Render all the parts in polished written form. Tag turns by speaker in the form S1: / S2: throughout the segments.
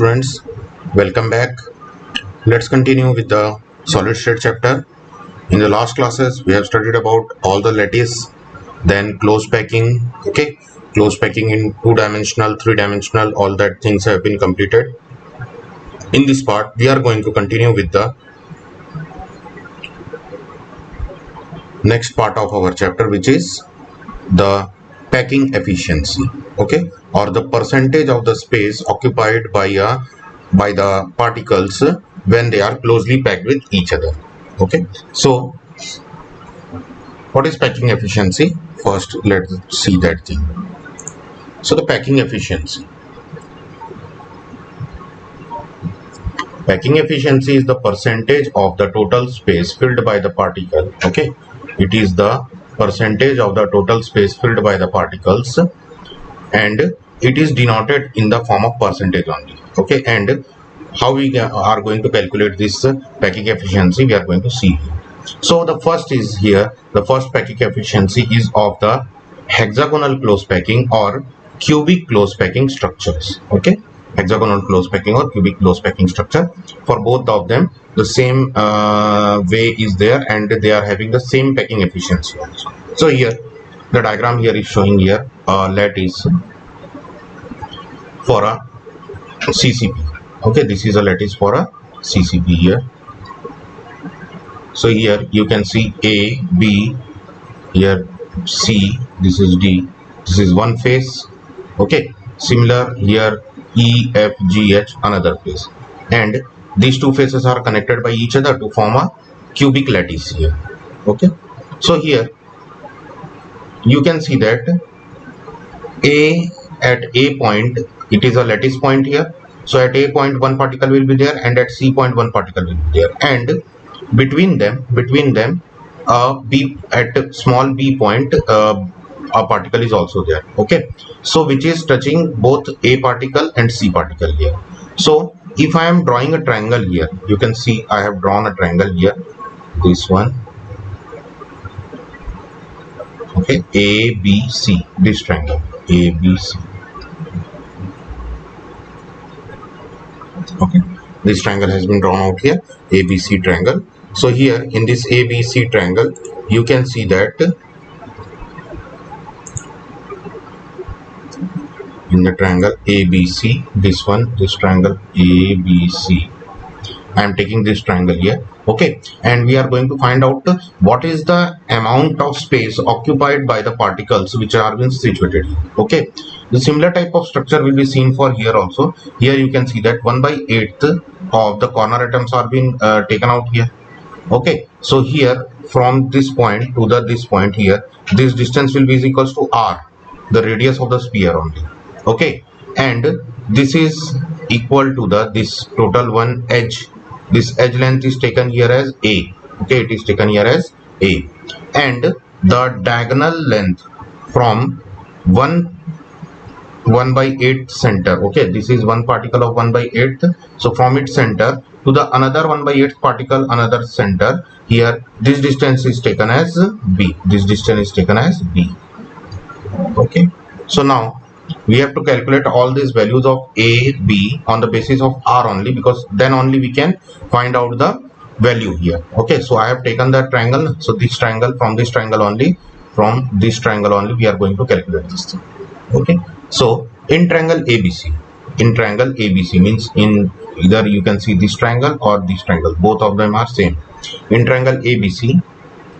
S1: Students, welcome back. Let's continue with the solid state chapter. In the last classes we have studied about all the lattice, then close packing. Okay, close packing in two-dimensional, three-dimensional, all that things have been completed. In this part we are going to continue with the next part of our chapter, which is the packing efficiency. Okay, or the percentage of the space occupied by the particles when they are closely packed with each other. Okay, so what is packing efficiency? First let's see that thing. So the packing efficiency is the percentage of the total space filled by the particle. Okay, it is the percentage of the total space filled by the particles, and it is denoted in the form of percentage only. Okay, and how we are going to calculate this packing efficiency, we are going to see here. So the first is here, the first packing efficiency is of the hexagonal close packing or cubic close packing structures. Okay, hexagonal close packing or cubic close packing structure, for both of them the same way is there, and they are having the same packing efficiency also. So here the diagram here is showing here lattice for a CCP. Okay, this is a lattice for a CCP here. So here you can see A, B, here C, this is D, this is one face. Okay, similar here E, F, G, H, another face, and these two faces are connected by each other to form a cubic lattice here. Okay, so here you can see that at A point, it is a lattice point here. So at A point one particle will be there, and at C point one particle will be there, and between them B, at small b point a particle is also there. Okay, so which is touching both A particle and C particle here. So if I am drawing a triangle here, you can see I have drawn a triangle here, this one. Okay, ABC, this triangle ABC. Okay, this triangle has been drawn out here, ABC triangle. So here in this ABC triangle you can see that in the triangle ABC, this one, this triangle ABC, I am taking this triangle here. Okay, and we are going to find out what is the amount of space occupied by the particles which are been situated here. Okay, the similar type of structure will be seen for here also. Here you can see that 1/8 of the corner atoms are being taken out here. Okay, so here from this point to this point here, this distance will be equals to R, the radius of the sphere only. Okay, and this is equal to this total one edge. This edge length is taken here as A. Okay, it is taken here as A, and the diagonal length from 1/8 center. Okay, this is one particle of 1/8. So from its center to the another 1/8 particle, another center, here this distance is taken as B. This distance is taken as B. Okay, so now we have to calculate all these values of A, B on the basis of R only, because then only we can find out the value here. Okay, so I have taken the triangle. So this triangle, from this triangle only we are going to calculate this thing. Okay, so in triangle ABC means in either you can see this triangle or this triangle, both of them are same. In triangle ABC,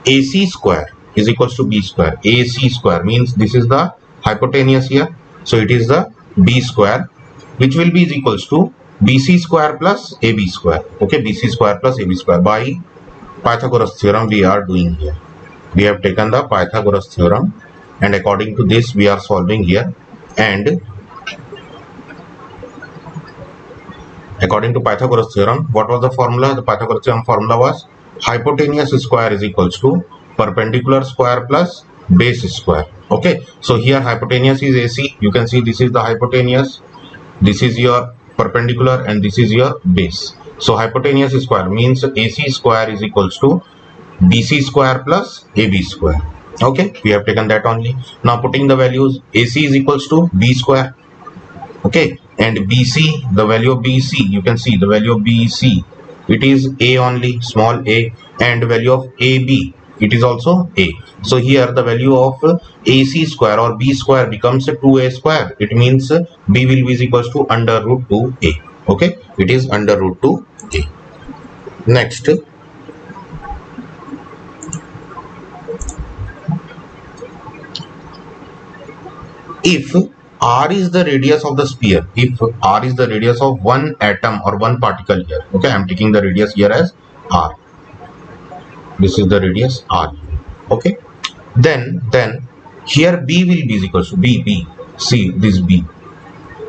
S1: AC square is equals to B square. AC square means this is the hypotenuse here, so it is the B square, which will be equals to BC square plus AB square. Okay, BC square plus AB square. By Pythagoras theorem we are doing here. We have taken the Pythagoras theorem, and according to this we are solving here. And according to Pythagoras theorem, what was the formula? The Pythagoras theorem formula was hypotenuse square is equals to perpendicular square plus base square. Okay, so here hypotenuse is AC. You can see this is the hypotenuse, this is your perpendicular, and this is your base. So hypotenuse square means AC square is equals to BC square plus AB square. Okay, we have taken that only. Now putting the values, AC is equals to B square. Okay, and BC, the value of BC, you can see the value of BC, it is A only, small a, and value of AB, it is also A. So here the value of AC square or B square becomes 2A square. It means B will be equals to under root 2A. Okay, it is under root 2A. Next, if R is the radius of the sphere, if R is the radius of one atom or one particle here, okay, I am taking the radius here as R, this is the radius R, okay, then here B will be equal to B, see this B,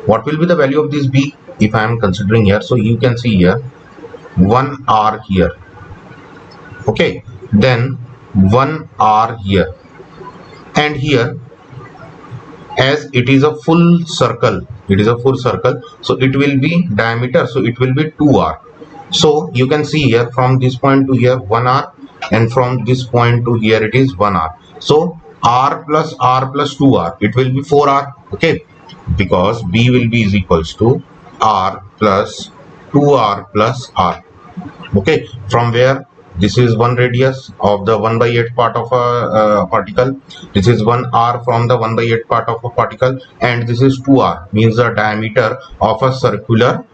S1: what will be the value of this B if I am considering here? So you can see here 1 R here, okay, then 1 R here, and here as it is a full circle, so it will be diameter, so it will be 2R. So you can see here from this point to here 1R, and from this point to here it is 1R. So R plus 2R, it will be 4R, okay, because B will be is equals to R plus 2R plus R, okay, from where this is one radius of the 1/8 part of a particle, this is 1R from the 1/8 part of a particle, and this is 2R, means the diameter of a circular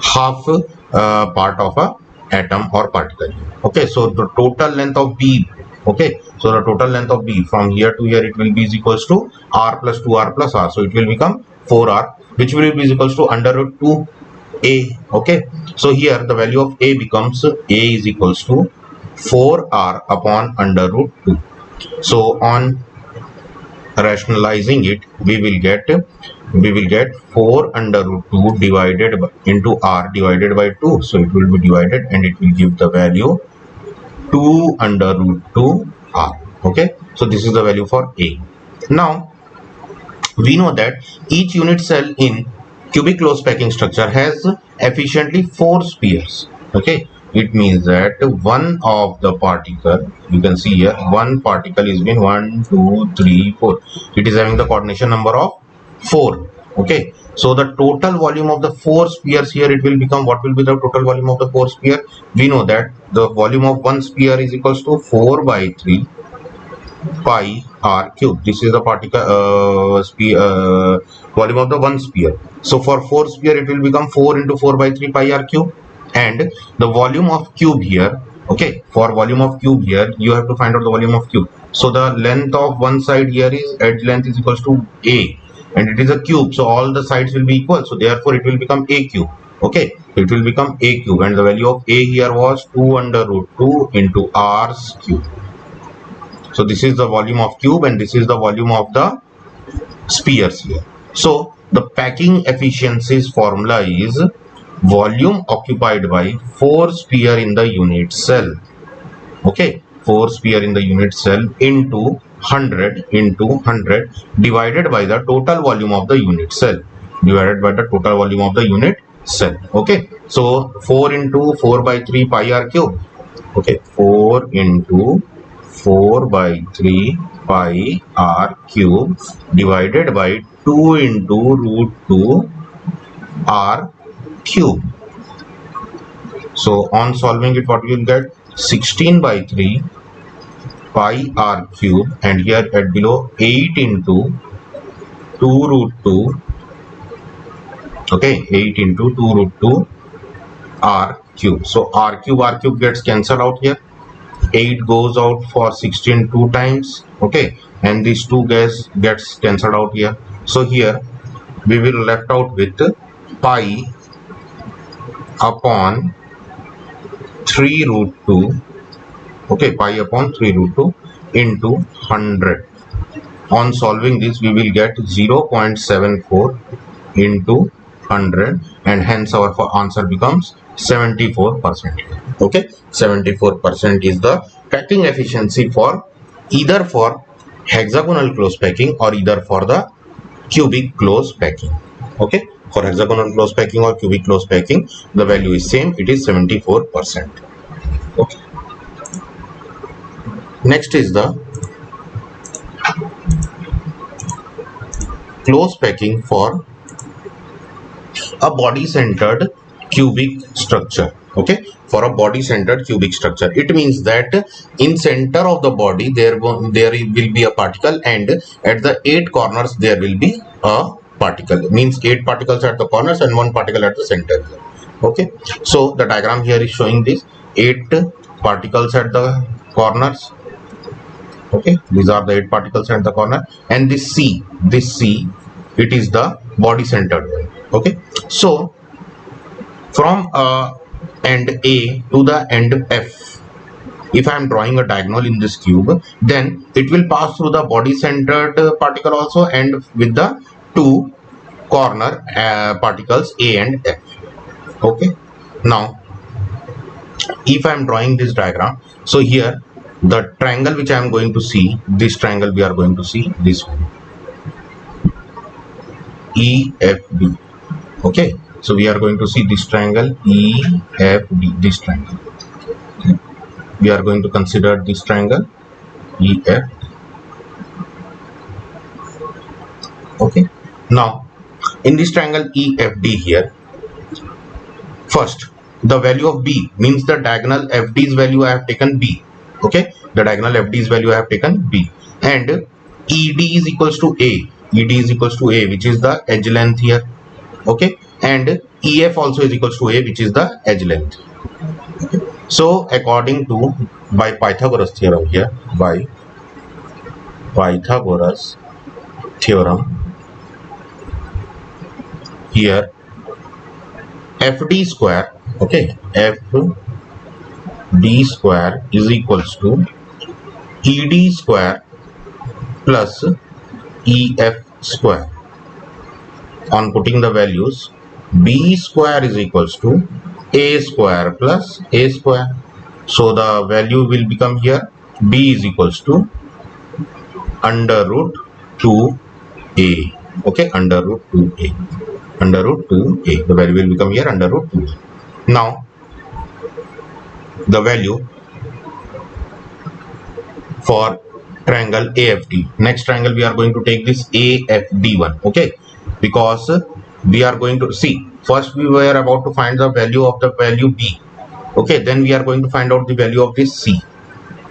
S1: half part of a atom or particle. Okay, so the total length of B, okay, so the total length of B from here to here, it will be is equals to R plus 2R plus R, so it will become 4R, which will be is equals to under root 2 A. Okay, so here the value of A becomes A is equals to 4R upon under root 2. So on rationalizing it, we will get 4 under root 2 divided into R divided by 2. So it will be divided and it will give the value 2 under root 2 R. Okay, so this is the value for A. Now we know that each unit cell in cubic close packing structure has efficiently 4 spheres. Okay, it means that one of the particle, you can see here one particle is being 1 2 3 4, it is having the coordination number of 4. Okay, so the total volume of the 4 spheres here, it will become, what will be the total volume of the 4 sphere? We know that the volume of one sphere is equals to 4 by 3 pi R cube. This is the particle volume of the one sphere. So for 4 sphere, it will become 4 into 4 by 3 pi R cube. And the volume of cube here, okay, for volume of cube here, you have to find out the volume of cube. So the length of one side here is, edge length is equals to A, and it is a cube, so all the sides will be equal, so therefore it will become A cube. Okay, it will become A cube, and the value of A here was 2 under root 2 into R's cube. So this is the volume of cube and this is the volume of the spheres here. So the packing efficiencies formula is volume occupied by 4 sphere in the unit cell. Okay, 4 sphere in the unit cell into 100 divided by the total volume of the unit cell, divided by the total volume of the unit cell. Okay, so 4 into 4 by 3 pi R cube. Okay, 4 into 4 by 3 pi R cube divided by 2 into root 2 R cube. So on solving it, what you will get? 16 by 3 pi R cube, and here at below 8 into 2 root 2. Okay, 8 into 2 root 2 R cube. So R cube gets cancelled out here. 8 goes out for 16 2 times. Okay, and these 2 gets cancelled out here. So here we will left out with pi upon 3 root 2. Okay, pi upon 3 root 2 into 100. On solving this, we will get 0.74 into 100, and hence our answer becomes 74%. Okay, 74% is the packing efficiency for either for hexagonal close packing or either for the cubic close packing. Okay, for hexagonal close packing or cubic close packing, the value is same, it is 74%. Okay, next is the close packing for a body centered cubic structure. Okay, for a body centered cubic structure, it means that in center of the body there will be a particle, and at the 8 corners there will be a particle. It means 8 particles at the corners and 1 particle at the center. Okay, so the diagram here is showing this 8 particles at the corners. Okay, these are the 8 particles at the corner, and this C, it is the body centered one. Okay, so from end A to the end F, if I am drawing a diagonal in this cube, then it will pass through the body centered particle also, and with the 2 corner particles A and F. Okay, now if I am drawing this diagram, so here the triangle which I am going to see, this triangle we are going to see, this one, EFD. Okay, so we are going to see this triangle EFD, this triangle. Okay. We are going to consider this triangle EF. Okay, now in this triangle EFD here, first the value of B, means the diagonal FD's value I have taken B. Okay, the diagonal FD's value I have taken B, and ED is equals to A. ED is equals to A, which is the edge length here. Okay, and EF also is equals to A, which is the edge length. Okay. So according to, by Pythagoras theorem here, by Pythagoras theorem here, FD square, okay, FD square is equals to ED square plus EF square. On putting the values, B square is equals to A square plus A square. So the value will become here, B is equals to under root 2A. Okay, under root 2A. Under root 2A. The value will become here under root 2A. Now, the value for triangle AFD. Next triangle we are going to take this AFD one. Okay, because we are going to see, first we were about to find the value of the value B. Okay, then we are going to find out the value of this C.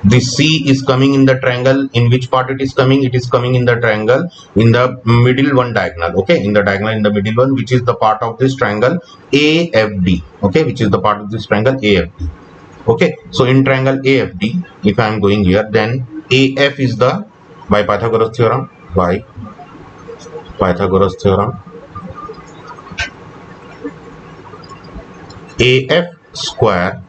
S1: This C is coming in the triangle. In which part it is coming? It is coming in the triangle in the middle one diagonal. Okay, in the diagonal in the middle one, which is the part of this triangle AFD. Okay, which is the part of this triangle AFD. Okay, so in triangle AFD, if I am going here, then AF is the, by Pythagoras theorem, AF square,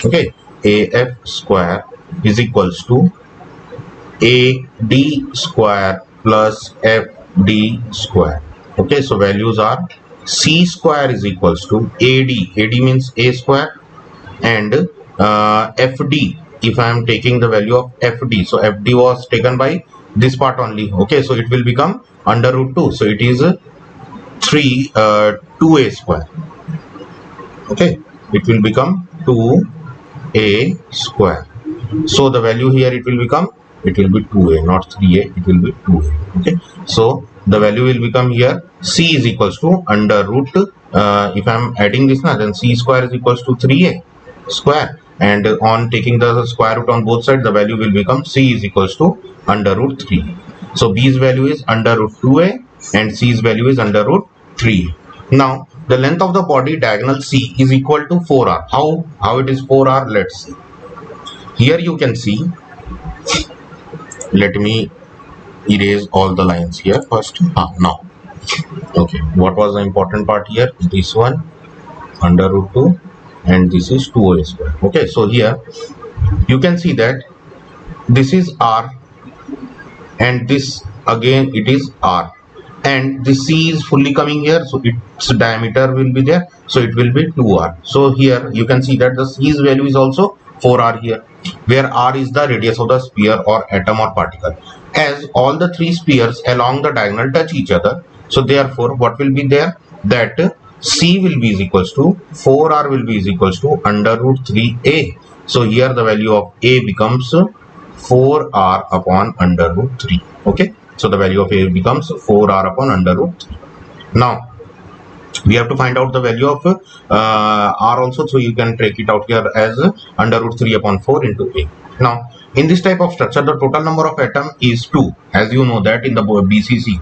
S1: okay, AF square is equals to AD square plus FD square. Okay, so values are C square is equals to AD means A square, and FD, if I am taking the value of FD, so FD was taken by this part only. Okay, so it will become under root 2, so it is 2A square. Okay, it will become 2A square. So the value here, it will be 2A, not 3A, it will be 2A. Okay, so the value will become here, C is equals to under root, if I am adding this now, then C square is equals to 3A square, and on taking the square root on both sides, the value will become C is equals to under root 3. So B's value is under root 2A and C's value is under root 3. Now the length of the body diagonal C is equal to 4R. How it is 4R? Let's see. Here you can see, let me erase all the lines here first. Now, okay, what was the important part here? This one under root 2 and this is 2A square. Okay, so here you can see that this is R and this again it is R, and the C is fully coming here, so its diameter will be there, so it will be 2R. So here you can see that the C's value is also 4R here, where R is the radius of the sphere or atom or particle. As all the 3 spheres along the diagonal touch each other, so therefore what will be there? That C will be is equals to 4R will be is equals to under root 3A. So here the value of A becomes 4R upon under root 3. Okay, so the value of A becomes 4R upon under root 3. Now We have to find out the value of r also, so you can take it out here as under root 3 upon 4 into a. Now in this type of structure, the total number of atom is 2, as you know that in the BCC.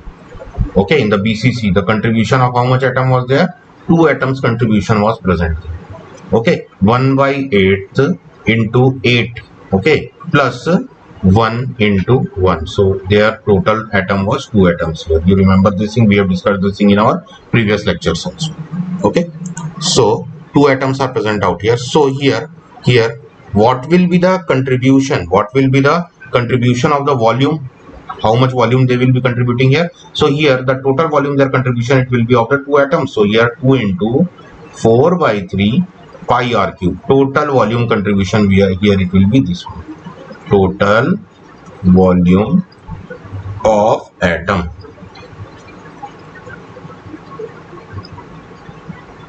S1: Okay, in the BCC, the contribution of how much atom was there? 2 atoms contribution was present. Okay, 1/8 into 8. Okay, plus 1 into 1. So their total atom was 2 atoms here. You remember this thing? We have discussed this thing in our previous lectures also. Okay, so 2 atoms are present out here. So here what will be the contribution? What will be the contribution of the volume? How much volume they will be contributing here? So here the total volume, their contribution, it will be of the 2 atoms. So here 2 into 4/3 pi r cube. Total volume contribution here it will be this one. Total volume of atom.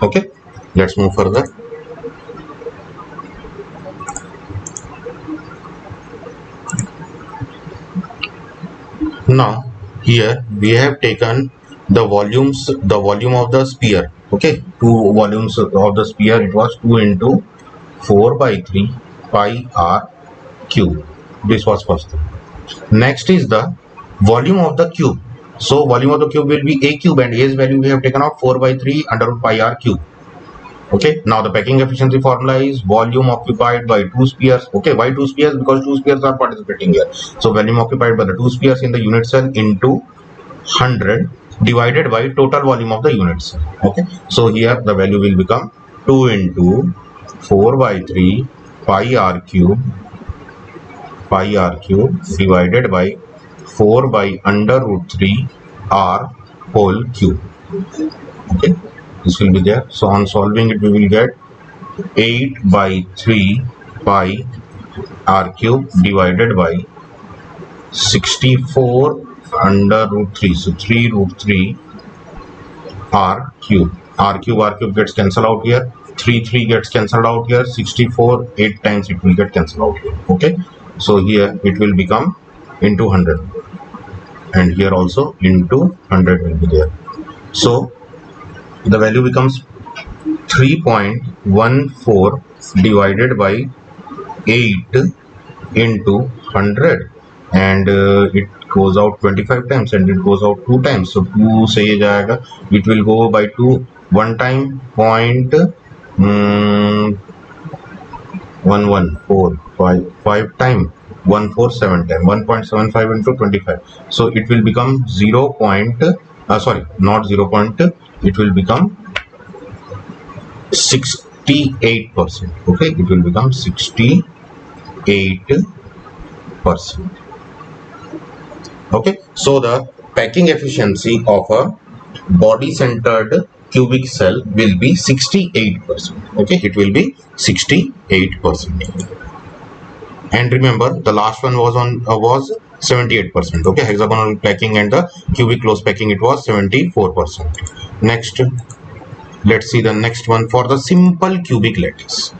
S1: Okay, let's move further. Now here we have taken the volume of the sphere. Okay, 2 volumes of the sphere, it was 2 into 4/3 pi r cube. This was first thing. Next is the volume of the cube. So volume of the cube will be a cube, and a's value we have taken out 4/3 under root pi r cube. Okay, now the packing efficiency formula is volume occupied by 2 spheres. Okay, why 2 spheres? Because 2 spheres are participating here. So volume occupied by the 2 spheres in the unit cell into 100 divided by total volume of the unit cell. Okay, so here the value will become 2 into 4/3 pi r cube divided by 4 by under root 3 r whole cube. Okay, this will be there. So on solving it, we will get 8/3 pi r cube divided by 64 under root 3. So 3 root 3 r cube. R cube gets cancelled out here. 3 gets cancelled out here. 64 8 times it will get cancelled out here. Okay, so here it will become into 100, and here also into 100 will be there. So the value becomes 3.14 divided by 8 into 100, and it goes out 25 times, and it goes out 2 times. So 2 से ये जाएगा, it will go by 2 one time, 0.1145 time, 147 time, 1.75 into 25. So it will become 0. Sorry, not 0. It will become 68%. Okay, it will become 68%. Okay, so the packing efficiency of a body centered cubic cell will be 68%. Okay, it will be 68%. And remember, the last one was 78%. Okay, hexagonal packing and the cubic close packing, it was 74%. Next, let's see the next one for the simple cubic lattice.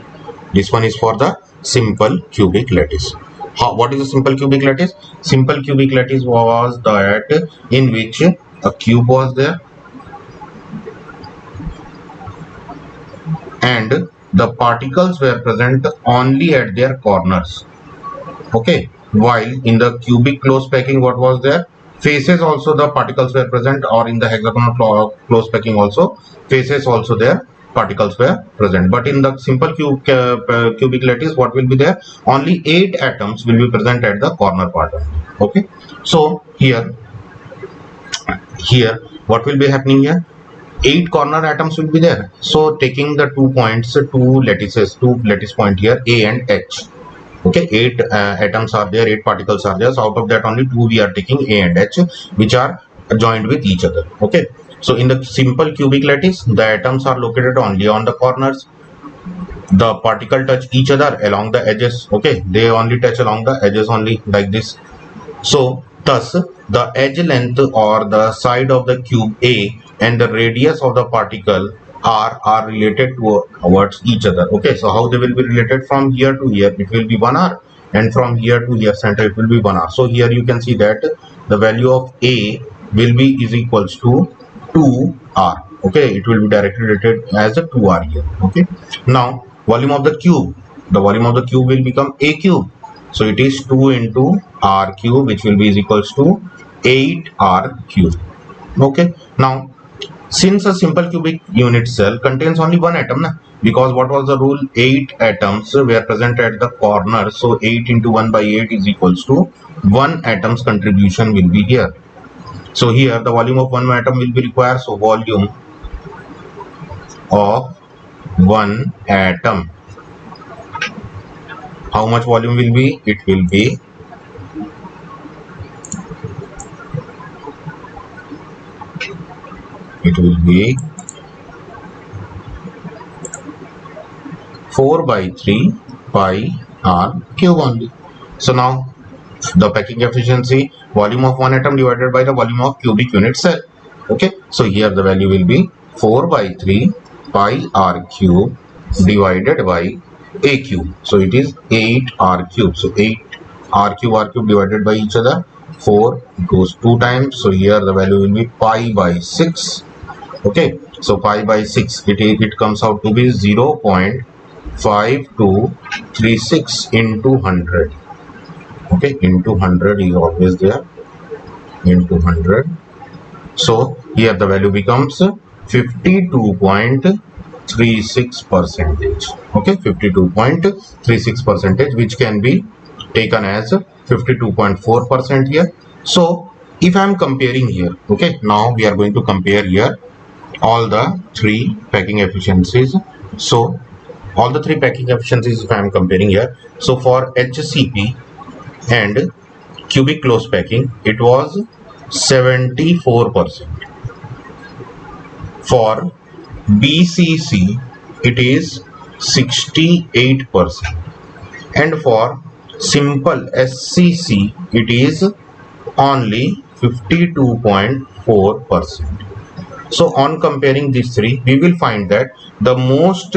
S1: This one is for the simple cubic lattice. What is a simple cubic lattice? Simple cubic lattice was that in which a cube was there and the particles were present only at their corners. Okay, while in the cubic close packing, what was there? Faces also the particles were present, or in the hexagonal close packing also faces also there particles were present. But in the simple cubic lattice, what will be there? Only 8 atoms will be present at the corner part. Okay, so here what will be happening here? 8 corner atoms will be there. So taking the 2 points, 2 lattice point here, A and H. Okay, 8 atoms are there, 8 particles are there. So out of that only 2 we are taking, A and H, which are joined with each other. Okay, so in the simple cubic lattice, the atoms are located only on the corners. The particle touch each other along the edges. Okay, they only touch along the edges only, like this. So thus the edge length or the side of the cube A and the radius of the particle R are related towards each other. Okay, so how they will be related? From here to here it will be 1 R, and from here to here center it will be 1 R. So here you can see that the value of A will be is equals to 2 R. Okay, it will be directly rated as a 2r here. Okay, now volume of the cube, the volume of the cube will become a cube, so it is 2 into r cube, which will be is equals to 8r cube. Okay, now since a simple cubic unit cell contains only one atom, na? Because what was the rule? 8 atoms were present at the corner, so 8 into 1 by 8 is equals to 1 atom's contribution will be here. So here the volume of one atom will be required, so volume of one atom, how much volume will be? It will be 4 by 3 pi r cube only. So now the packing efficiency, volume of one atom divided by the volume of cubic unit cell. Okay, so here the value will be 4 by 3 pi r cube divided by a cube, so it is 8 r cube. So 8 r cube divided by each other, 4 goes 2 times, so here the value will be pi by 6. Okay, so pi by 6, it comes out to be 0.5236 into 100. Okay, into 100 is always there, into 100. So here the value becomes 52.36 percentage. Okay, 52.36 percentage, which can be taken as 52.4% here. So if I am comparing here, okay, now we are going to compare here all the three packing efficiencies. So all the three packing efficiencies, if I am comparing here, so for HCP and cubic close packing, it was 74%. For BCC, it is 68%, and for simple SCC, it is only 52.4%. So on comparing these three, we will find that the most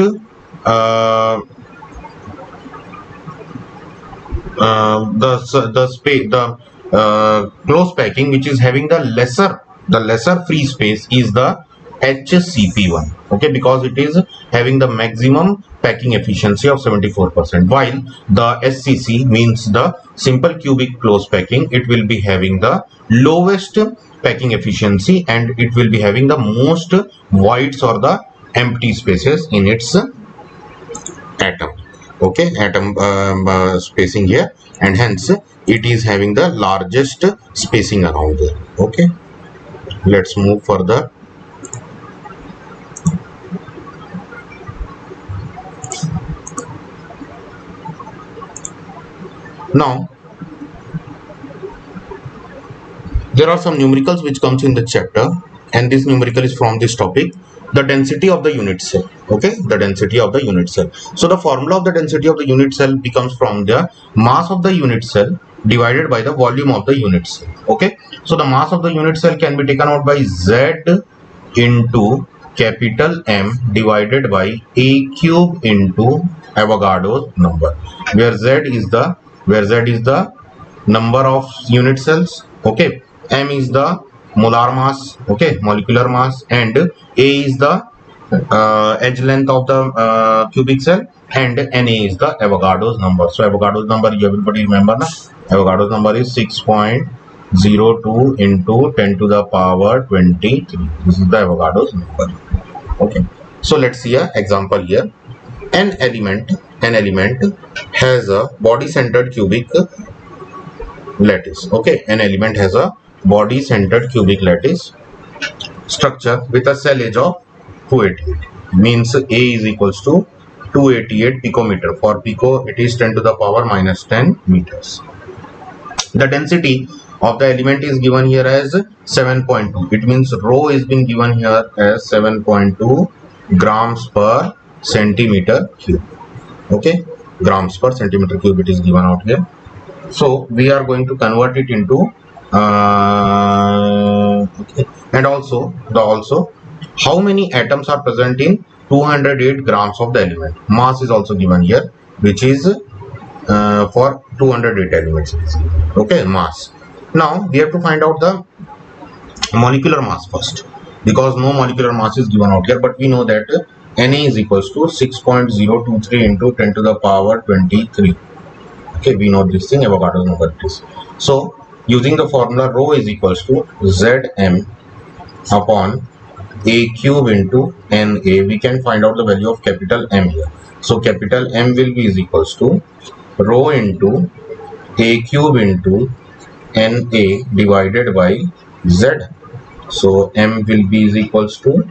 S1: close packing, which is having the lesser free space, is the HCP one. Okay, because it is having the maximum packing efficiency of 74%, while the SCC means the simple cubic close packing, it will be having the lowest packing efficiency, and it will be having the most voids or the empty spaces in its atom. Okay, atom spacing here, and hence it is having the largest spacing around there. Okay, let's move further. Now there are some numericals which comes in the chapter, and this numerical is from this topic, the density of the unit cell. Okay, the density of the unit cell. So the formula of the density of the unit cell becomes from the mass of the unit cell divided by the volume of the unit cell. Okay, so the mass of the unit cell can be taken out by Z into capital M divided by A cube into Avogadro's number, where Z is the number of unit cells. Okay, M is the molar mass, okay, molecular mass, and A is the edge length of the cubic cell, and Na is the Avogadro's number. So Avogadro's number, you everybody remember na? Avogadro's number is 6.02 into 10 to the power 23. This is the Avogadro's number. Okay, so let's see an example here. An element has a body centered cubic lattice. Okay, an element has a body centered cubic lattice structure with a cell age of 288. Means A is equals to 288 picometer. For pico, it is 10 to the power minus 10 meters. The density of the element is given here as 7.2. It means rho is being given here as 7.2 grams per centimeter cube. Okay, grams per centimeter cube it is given out here. So we are going to convert it into okay. And also how many atoms are present in 208 grams of the element. Mass is also given here, which is for 208 elements. Okay, mass. Now we have to find out the molecular mass first. because no molecular mass is given out here, but we know that Na is equals to 6.023 into 10 to the power 23. Okay, we know this thing, Avogadro's number it is. So using the formula, rho is equals to Zm upon A cube into Na. We can find out the value of capital M here. So capital M will be is equals to rho into A cube into Na divided by Z. So M will be is equals to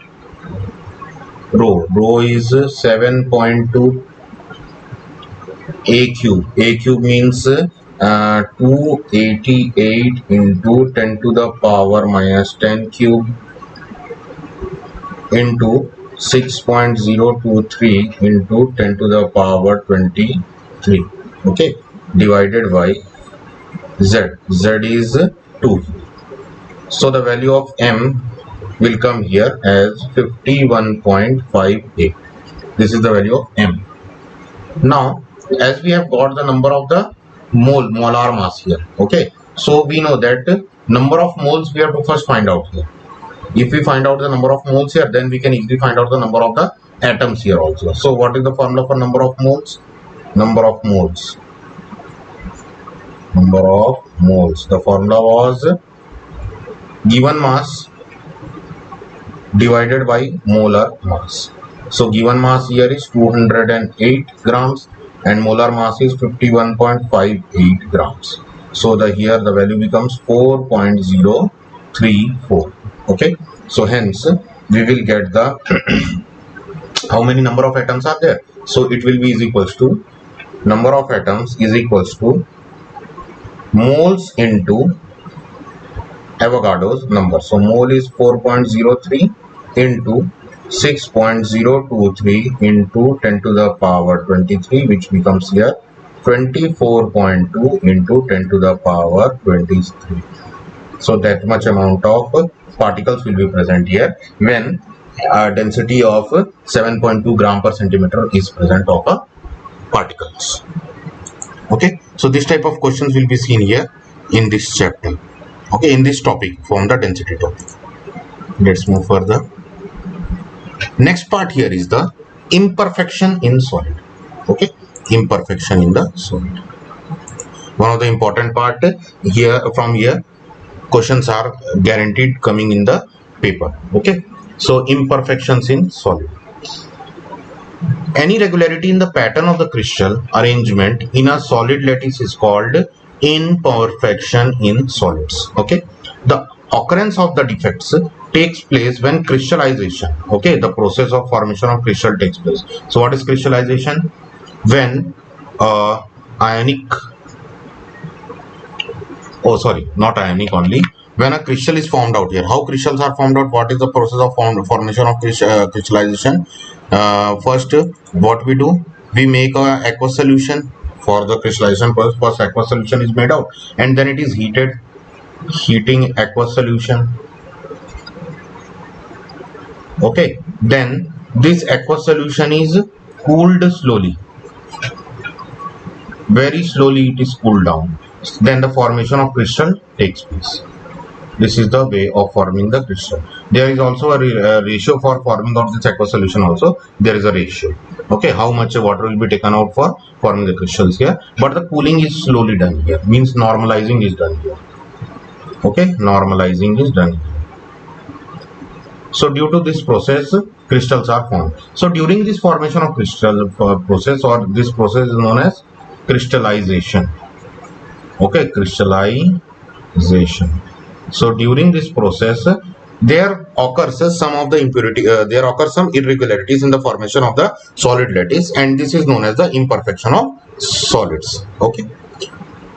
S1: rho. Rho is 7.2 A cube. A cube means 288 into 10 to the power minus 10 cube into 6.023 into 10 to the power 23. Okay, divided by Z. Z is 2. So the value of M will come here as 51.58. This is the value of M. Now, as we have got the number of the molar mass here, okay, so we know that number of moles we have to first find out here. If we find out the number of moles here, then we can easily find out the number of the atoms here also. So what is the formula for number of moles? Number of moles. Number of moles. The formula was given mass divided by molar mass. So given mass here is 208 grams and molar mass is 51.58 grams. So here the value becomes 4.034. Okay, so hence we will get the how many number of atoms are there. So it will be is equals to number of atoms is equals to moles into Avogadro's number. So mole is 4.03 into 6.023 into 10 to the power 23, which becomes here 24.2 into 10 to the power 23. So that much amount of particles will be present here when density of 7.2 gram per centimeter is present of particles. Okay, so this type of questions will be seen here in this chapter. Okay, in this topic from the density topic. Let's move further. Next part here is the imperfection in solid. Okay, imperfection in the solid. One of the important part here, from here questions are guaranteed coming in the paper. Okay, so imperfections in solid. Any irregularity in the pattern of the crystal arrangement in a solid lattice is called imperfection in solids. Okay, the occurrence of the defects takes place when crystallization, okay, the process of formation of crystal takes place. So what is crystallization? When not ionic only, when a crystal is formed out here. How crystals are formed out? What is the process of formation of crystallization? First, what we do, we make a aqueous solution. For the crystallization process, first aqueous solution is made out and then it is heated. Heating aqueous solution. Okay, then this aqueous solution is cooled slowly. Very slowly it is cooled down. Then the formation of crystal takes place. This is the way of forming the crystal. There is also a ratio for forming of this aqueous solution also. There is a ratio. Okay, how much water will be taken out for forming the crystals here. But the cooling is slowly done here. Means normalizing is done here. Okay, normalizing is done here. So due to this process, crystals are formed. So during this formation of crystal process, or this process is known as crystallization. Okay, crystallization. So during this process, there occurs some of the impurity, there occurs some irregularities in the formation of the solid lattice, and this is known as the imperfection of solids. Okay,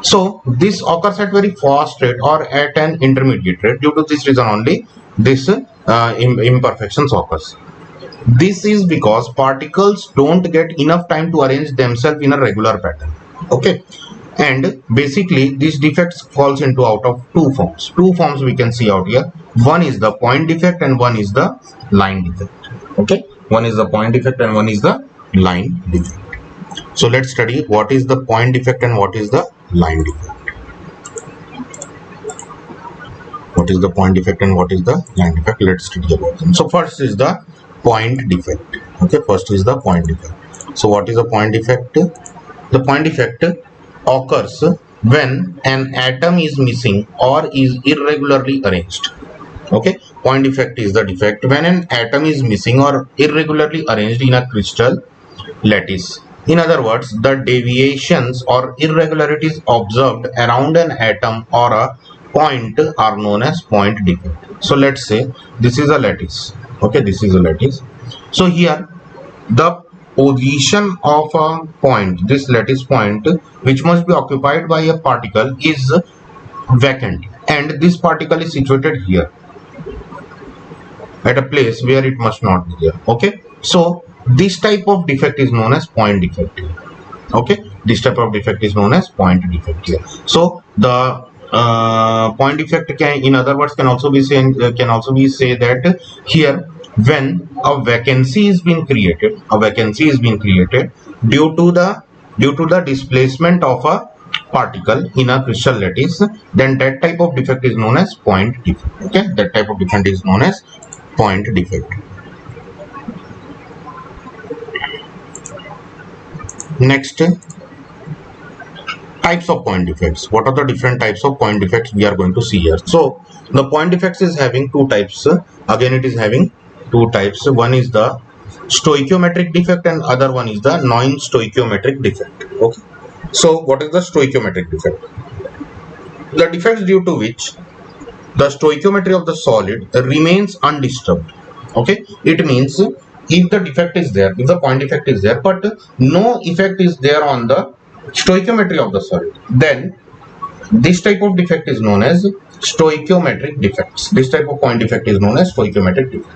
S1: so this occurs at very fast rate or at an intermediate rate. Due to this reason only, this imperfections occurs. This is because particles don't get enough time to arrange themselves in a regular pattern. Okay, and basically these defects falls into out of two forms. Two forms we can see out here. One is the point defect and one is the line defect. Okay, one is the point defect and one is the line defect. So let's study what is the point defect and what is the line defect. What is the point defect and what is the line defect? Let's study about them. So first is the point defect. Okay, first is the point defect. So what is the point defect? The point defect occurs when an atom is missing or is irregularly arranged. Okay, point defect is the defect when an atom is missing or irregularly arranged in a crystal lattice. In other words, the deviations or irregularities observed around an atom or a point are known as point defect. So let's say this is a lattice. Okay, this is a lattice. So here the position of a point, this lattice point, which must be occupied by a particle, is vacant, and this particle is situated here at a place where it must not be there. Okay, so this type of defect is known as point defect here. Okay, this type of defect is known as point defect here. So the point defect can, in other words, can also be say that here when a vacancy is being created, due to the displacement of a particle in a crystal lattice, then that type of defect is known as point defect. Okay, that type of defect is known as point defect. Next, types of point defects. What are the different types of point defects we are going to see here? So the point defects is having two types. Again, it is having two types. One is the stoichiometric defect and other one is the non-stoichiometric defect. Okay, so what is the stoichiometric defect? The defects due to which the stoichiometry of the solid remains undisturbed. Okay, it means if the defect is there, if the point defect is there, but no effect is there on the stoichiometry of the solid, then this type of defect is known as stoichiometric defects. This type of point defect is known as stoichiometric defect.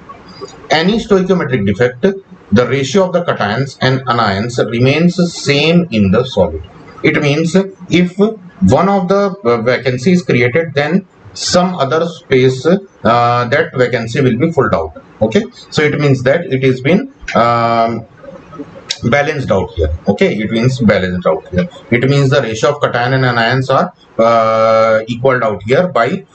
S1: Any stoichiometric defect, the ratio of the cations and anions remains same in the solid. It means if one of the vacancy is created, then some other space that vacancy will be filled out. Okay, so it means that it has been balanced out here. Okay, it means balanced out here. It means the ratio of cation and anions are equaled out here by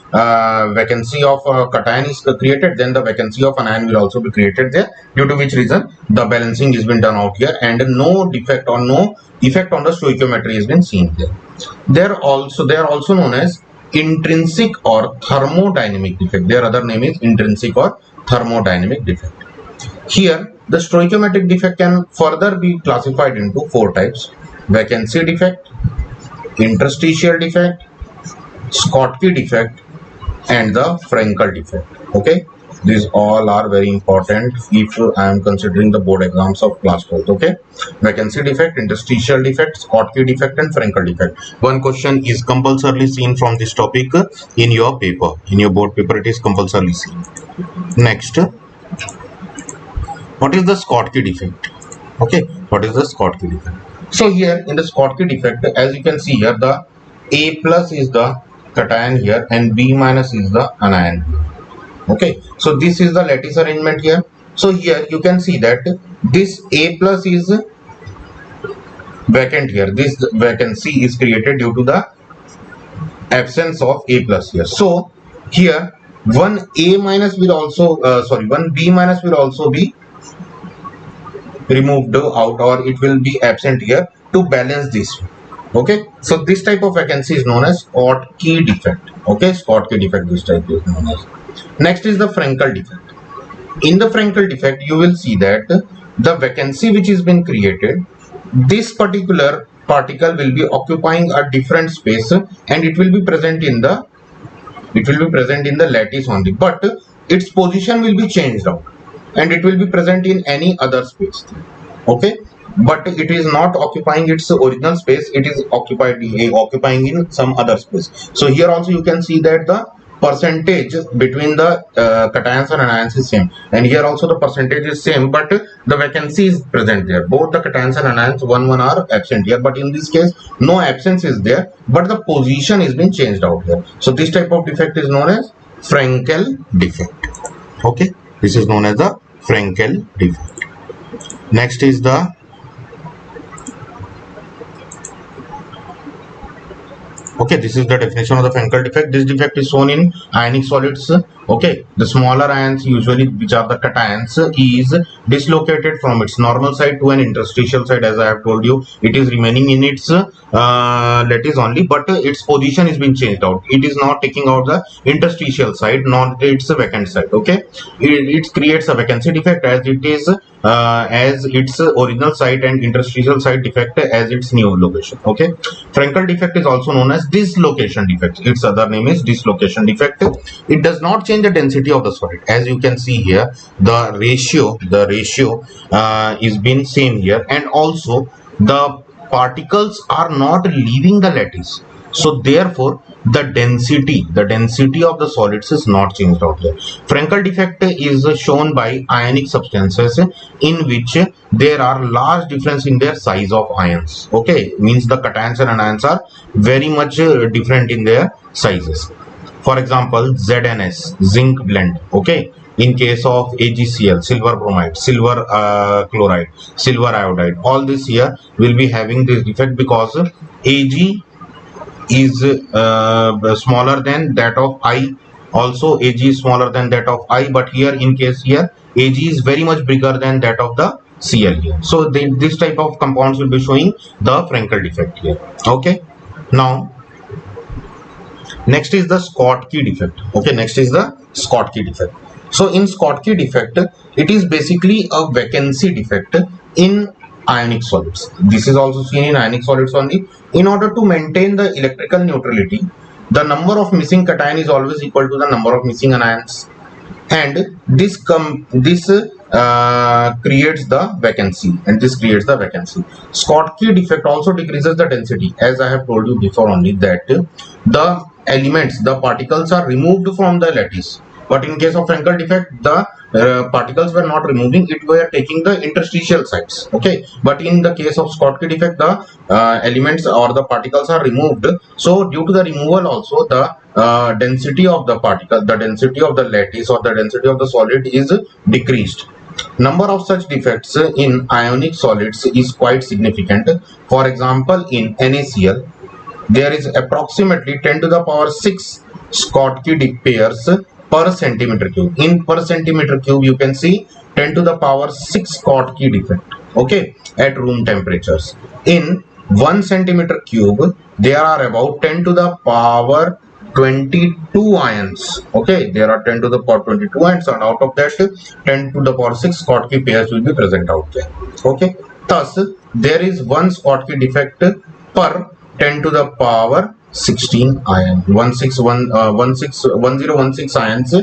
S1: vacancy of cation is created, then the vacancy of anion will also be created there, due to which reason the balancing has been done out here and no defect or no effect on the stoichiometry has been seen there. They are also known as intrinsic or thermodynamic defect. Their other name is intrinsic or thermodynamic defect. Here the stoichiometric defect can further be classified into four types: vacancy defect, interstitial defect, Schottky defect, and the Frankel defect. Okay, these all are very important if I am considering the board exams of class 12th. Okay, vacancy defect, interstitial defect, Schottky defect, and Frankel defect. One question is compulsorily seen from this topic in your paper, in your board paper. It is compulsorily seen. Next, what is the Schottky defect? Okay, what is the Schottky defect? So here in the Schottky defect, as you can see here, the A plus is the cation here and B minus is the anion. Okay, so this is the lattice arrangement here. So here you can see that this A plus is vacant here. This vacancy is created due to the absence of A plus here. So here one A minus will also one B minus will also be removed out, or it will be absent here to balance this. Okay, so this type of vacancy is known as Schottky defect. Okay, Schottky defect, this type is known as. Next is the Frankel defect. In the Frankel defect, you will see that the vacancy which has been created, this particular particle will be occupying a different space and it will be present in the lattice only, but its position will be changed out and it will be present in any other space. Okay, but it is not occupying its original space, it is occupying in some other space. So here also you can see that the percentage between the cations and anions is same, and here also the percentage is same, but the vacancy is present there. Both the cations and anions one are absent here, but in this case no absence is there, but the position is being changed out here. So this type of defect is known as Frankel defect. Okay, this is known as the Frankel defect. Next is the Okay, this is the definition of the Frenkel defect. This defect is shown in ionic solids. Okay, the smaller ions, usually which are the cations, is dislocated from its normal side to an interstitial side. As I have told you, it is remaining in its lattice only, but its position is being changed out. It is not taking out the interstitial side, not its vacant side. Okay, it creates a vacancy defect as it is as its original site, and interstitial site defect as its new location. Okay, Frenkel defect is also known as dislocation defect. Its other name is dislocation defect. It does not change the density of the solid. As you can see here, the ratio is been same here, and also the particles are not leaving the lattice, so therefore the density of the solids is not changed out there. Frenkel defect is shown by ionic substances in which there are large difference in their size of ions. Okay, means the cations and anions are very much different in their sizes. For example, ZnS, zinc blend. Okay, in case of AgCl, silver bromide, silver chloride, silver iodide, all this here will be having this defect because Ag is smaller than that of I. Also Ag is smaller than that of I, but here in case here Ag is very much bigger than that of the Cl here. So this type of compounds will be showing the Frenkel defect here. Okay, now next is the Schottky defect. Okay, next is the Schottky defect. So in Schottky defect, it is basically a vacancy defect in ionic solids. This is also seen in ionic solids only. In order to maintain the electrical neutrality, the number of missing cation is always equal to the number of missing anions, and this creates the vacancy, Schottky defect also decreases the density, as I have told you before only, that the elements, the particles are removed from the lattice. But in case of Frenkel defect, the particles were not removing, it were taking the interstitial sides. Okay, but in the case of Schottky defect, the elements or the particles are removed. So due to the removal also, the density of the particle, the density of the lattice or the density of the solid is decreased. Number of such defects in ionic solids is quite significant. For example, in NaCl, there is approximately 10 to the power 6 Schottky pairs per centimeter cube. In per centimeter cube, you can see 10 to the power 6 Schottky defect. Okay, at room temperatures. In 1 centimeter cube, there are about 10 to the power 22 ions. Okay, there are 10 to the power 22 ions, and out of that 10 to the power 6 Schottky pairs will be present out there. Okay, thus there is 1 Schottky defect per 10 to the power 16 ion. 1016 ions,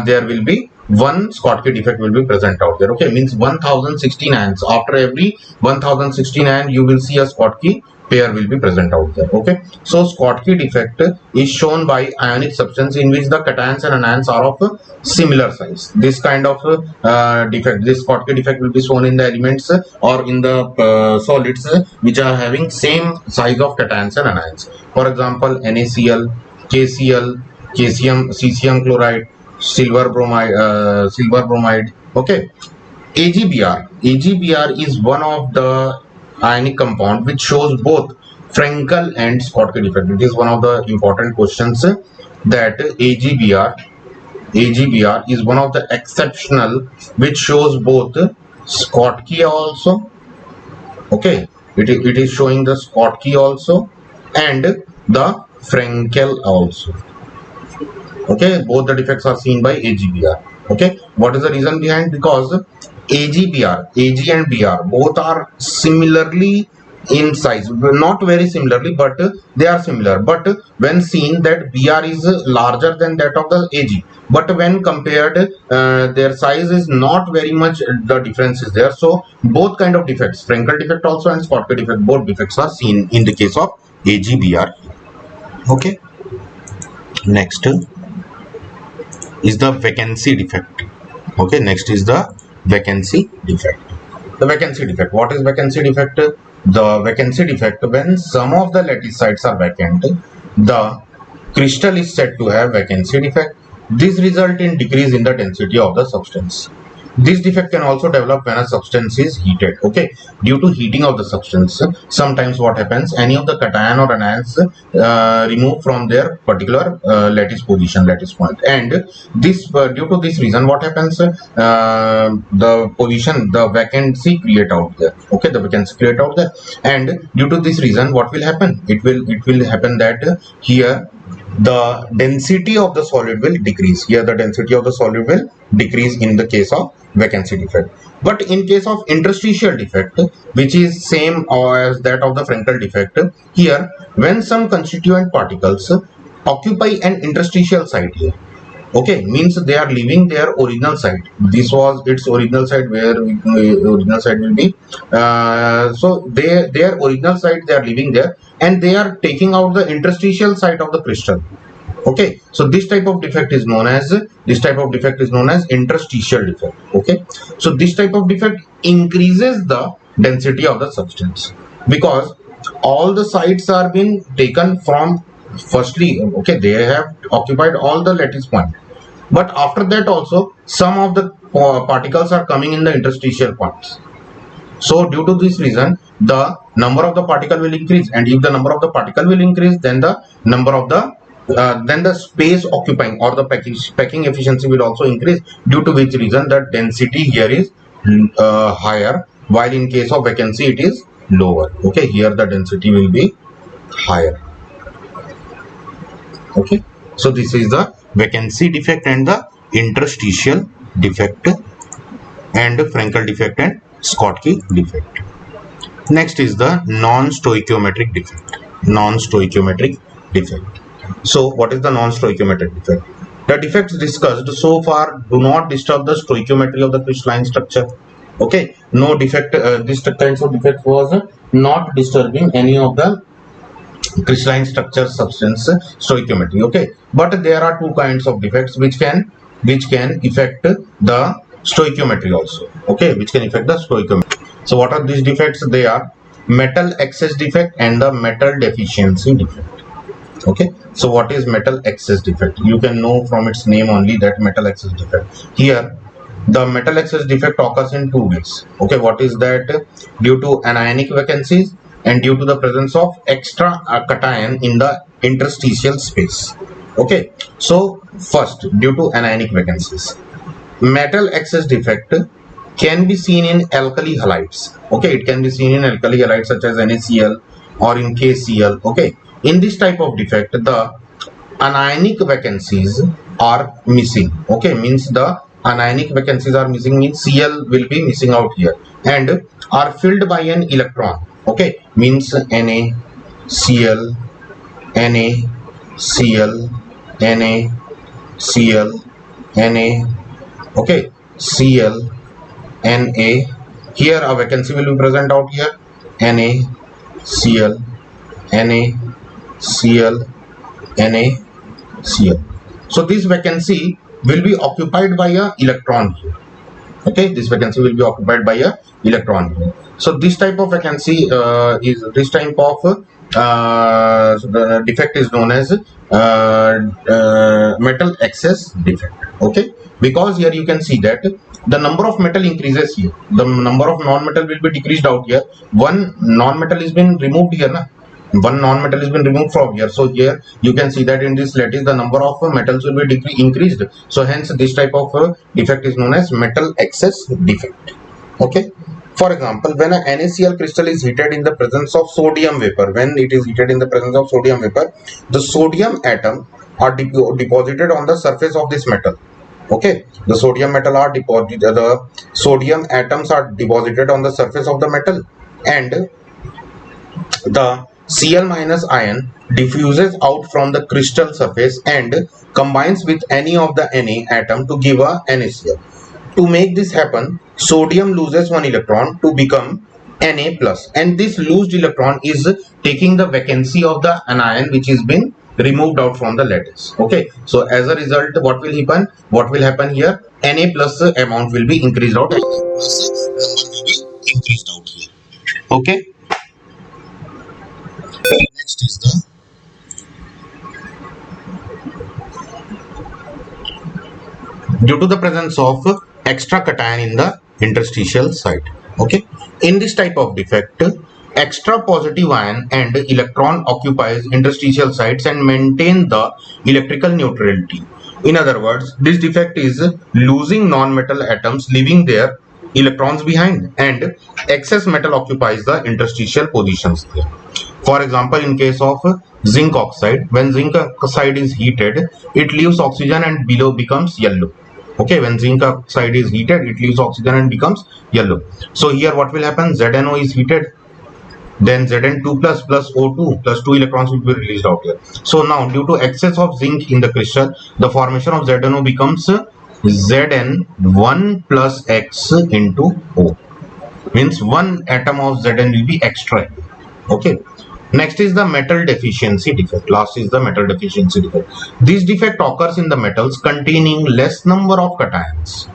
S1: there will be 1 Schottky defect will be present out there. Okay, means 1016 ions. After every 1016 ion, you will see a Schottky pair will be present out there. Okay, so Schottky defect is shown by ionic substance in which the cations and anions are of similar size. This kind of defect, this Schottky defect, will be shown in the elements or in the solids which are having same size of cations and anions. For example, NaCl, KCl, cesium chloride, silver bromide. Okay, AgBr is one of the ionic compound which shows both Frenkel and Schottky defect. It is one of the important questions that AgBr is one of the exceptional which shows both Schottky also. Okay, it is showing the Schottky also and the Frenkel also. Okay, both the defects are seen by AgBr. Okay, what is the reason behind? Because Ag and Br both are similarly in size, not very similarly, but they are similar. But when seen that Br is larger than that of the Ag, but when compared, their size is not very much, the difference is there. So both kind of defects, Frenkel defect also and Schottky defect, both defects are seen in the case of AgBr. Okay, next is the vacancy defect. Okay, next is the vacancy defect. The vacancy defect. What is vacancy defect? The vacancy defect, when some of the lattice sites are vacant, the crystal is said to have vacancy defect. This result in decrease in the density of the substance. This defect can also develop when a substance is heated. Okay, due to heating of the substance, sometimes what happens, any of the cation or anions remove from their particular lattice position, lattice point, and this due to this reason, what happens, the position, the vacancy create out there. Okay, the vacancy create out there, and due to this reason, what will happen? It will happen that here the density of the solid will decrease. Here the density of the solid will decrease in the case of vacancy defect. But in case of interstitial defect, which is same as that of the Frenkel defect, here when some constituent particles occupy an interstitial site here, okay, means they are leaving their original site. This was its original site, where original site will be, so their original site they are leaving there, and they are taking out the interstitial site of the crystal. Okay, so this type of defect is known as interstitial defect. Okay, so this type of defect increases the density of the substance, because all the sites are being taken from, firstly, okay, they have occupied all the lattice point, but after that also some of the particles are coming in the interstitial points. So due to this reason, the number of the particle will increase, and if the number of the particle will increase, then the number of the then the space occupying or the packing efficiency will also increase, due to which reason the density here is higher, while in case of vacancy it is lower. Okay, here the density will be higher. Okay, so this is the vacancy defect and the interstitial defect, and Frenkel defect and Schottky defect. Next is the non-stoichiometric defect. Non-stoichiometric defect. So what is the non-stoichiometric defect? The defects discussed so far do not disturb the stoichiometry of the crystalline structure. Okay, no defect, this kinds of defect was not disturbing any of the crystalline structure substance stoichiometry. Okay, but there are two kinds of defects which can affect the stoichiometry also. Okay, which can affect the stoichiometry. So what are these defects? They are metal excess defect and the metal deficiency defect. Okay, so what is metal excess defect? You can know from its name only that metal excess defect. Here the metal excess defect occurs in two ways. Okay, what is that? Due to anionic vacancies and due to the presence of extra cation in the interstitial space. Okay, so first, due to anionic vacancies, metal excess defect can be seen in alkali halides. Okay, it can be seen in alkali halides such as NaCl or in KCl. Okay, in this type of defect, the anionic vacancies are missing. Okay, means the anionic vacancies are missing, means Cl will be missing out here and are filled by an electron. Okay, means NaCl, NaCl, NaCl, Na. Okay, Cl, Na. Here a vacancy will be present out here. NaCl, NaCl, NaCl. So this vacancy will be occupied by a electron here. Okay, this vacancy will be occupied by a electron here. So this type of vacancy is this type of the defect is known as metal excess defect. Okay, because here you can see that the number of metal increases here, the number of non-metal will be decreased out here. One non-metal is been removed here, na? One non-metal has been removed from here. So here you can see that in this lattice the number of metals will be increased. So hence this type of defect is known as metal excess defect. Okay. For example, when a NaCl crystal is heated in the presence of sodium vapor, when it is heated in the presence of sodium vapor, the sodium atom are deposited on the surface of this metal. Okay, the sodium metal are deposited, the sodium atoms are deposited on the surface of the metal, and the Cl minus ion diffuses out from the crystal surface and combines with any of the Na atom to give a NaCl. To make this happen, sodium loses one electron to become Na plus, and this loosed electron is taking the vacancy of the anion which is being removed out from the lattice. Okay, so as a result, what will happen? What will happen here? Na plus amount will be increased out. Plus number will be increased out here. Okay. Next is the due to the presence of extra cation in the interstitial site. Okay, in this type of defect, extra positive ion and electron occupies interstitial sites and maintain the electrical neutrality. In other words, this defect is losing non-metal atoms, leaving their electrons behind, and excess metal occupies the interstitial positions there. For example, in case of zinc oxide, when zinc oxide is heated, it leaves oxygen and below becomes yellow. Okay, when zinc oxide is heated, it leaves oxygen and becomes yellow. So here what will happen? ZNO is heated, then Zn2 plus O2 plus 2 electrons will be released out here. So now, due to excess of zinc in the crystal, the formation of ZNO becomes Zn1 plus X into O. Means one atom of Zn will be extra. Okay. Next is the metal deficiency defect. Last is the metal deficiency defect. This defect occurs in the metals containing less number of cations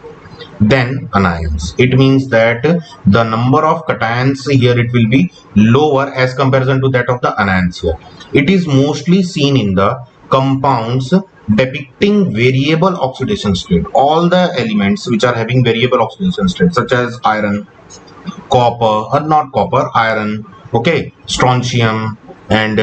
S1: than anions. It means that the number of cations here, it will be lower as comparison to that of the anions here. It is mostly seen in the compounds depicting variable oxidation state. All the elements which are having variable oxidation state, such as iron, copper, or not copper, iron, okay, strontium, and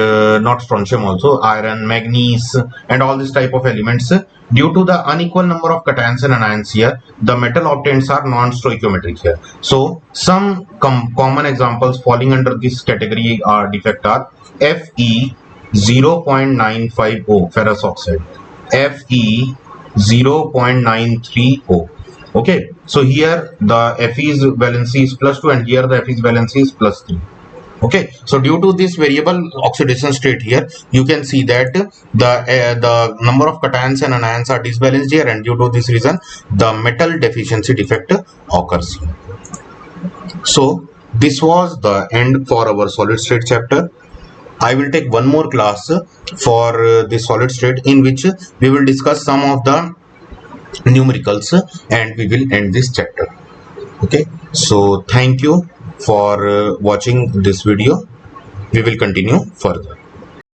S1: not strontium also, iron, manganese, and all this type of elements, due to the unequal number of cations and anions here, the metal obtained are non-stoichiometric here. So some common examples falling under this category are defect are Fe0.950 ferrous oxide, Fe0.930. Okay, so here the Fe's valency is +2 and here the Fe's valency is +3. Okay, so due to this variable oxidation state here, you can see that the number of cations and anions are disbalanced here, and due to this reason the metal deficiency defect occurs here. So this was the end for our solid state chapter. I will take one more class for the solid state, in which we will discuss some of the numericals, and we will end this chapter. Okay, so thank you for watching this video. We will continue further.